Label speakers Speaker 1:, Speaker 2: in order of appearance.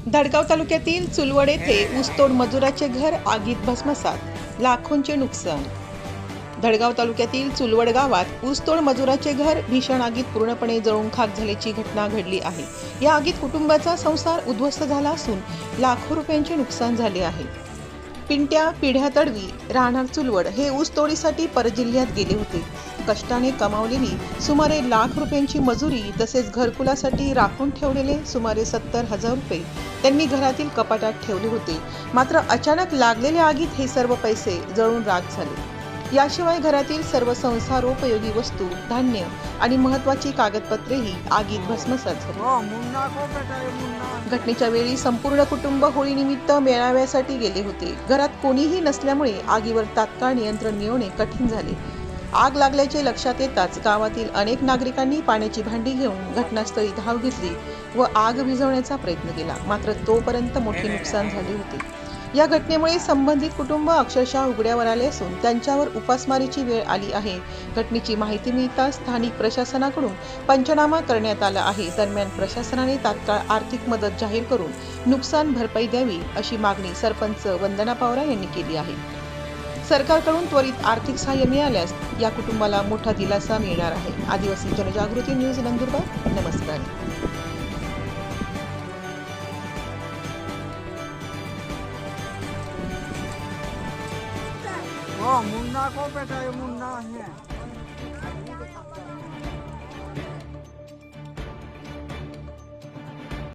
Speaker 1: धडगाव तालुक्यातील चुलवड येथे ऊसतोड मजुराचे घर आगीत भस्मसात, लाखोंचे नुकसान। धडगाव तालुक्यातील चुलवड गावात ऊसतोड मजुराचे घर भीषण आगीत पूर्णपणे जळून खाक झाल्याची घटना घडली आहे। या आगीत कुटुंबाचा संसार उद्ध्वस्त झाला असून लाखो रुपयांचे नुकसान झाले आहे। पिंट्या पिढ्या तडवी राहणार चुलवड हे ऊस तोडीसाठी परजिल्ह्यात गेले होते। कष्टाने कमावलेली सुमारे लाख रुपयांची मजुरी तसेच घरकुलासाठी राखून ठेवलेले सुमारे 70,000 रुपये त्यांनी घरातील कपाटात ठेवले होते। मात्र अचानक लागलेल्या आगीत हे सर्व पैसे जळून राख झाले। याशिवाय घरातील सर्व संसारोपयोगी वस्तू, धान्य आणि महत्त्वाची कागदपत्रेही आगीत भस्मसात झाली। घटनेच्या वेळी संपूर्ण कुटुंब होळीनिमित्त मेळाव्यासाठी गेले होते। घरात कोणीही नसल्यामुळे आगीवर तात्काळ नियंत्रण मिळवणे कठीण झाले। आग लागल्याचे लक्षात येताच गावातील अनेक नागरिकांनी पाण्याची भांडी घेऊन घटनास्थळी धाव घेतली व आग विझवण्याचा प्रयत्न केला। मात्र तोपर्यंत मोठे नुकसान झाले होते। या घटनेमुळे संबंधित कुटुंब अक्षरशः उघड्यावर आले असून त्यांच्यावर उपासमारीची वेळ आली आहे। घटनेची माहिती मिळताच स्थानिक प्रशासनाकडून पंचनामा करण्यात आला आहे। दरम्यान प्रशासनाने तात्काळ आर्थिक मदत जाहीर करून नुकसान भरपाई द्यावी अशी मागणी सरपंच वंदना पवार यांनी केली आहे। सरकारकडून त्वरित आर्थिक सहाय्य मिळाल्यास या कुटुंबाला मोठा दिलासा मिळणार आहे। आदिवासी जनजागृती न्यूज नंदुरबार। नमस्कार।
Speaker 2: मुन्ना को बेटा, ये मुन्ना है।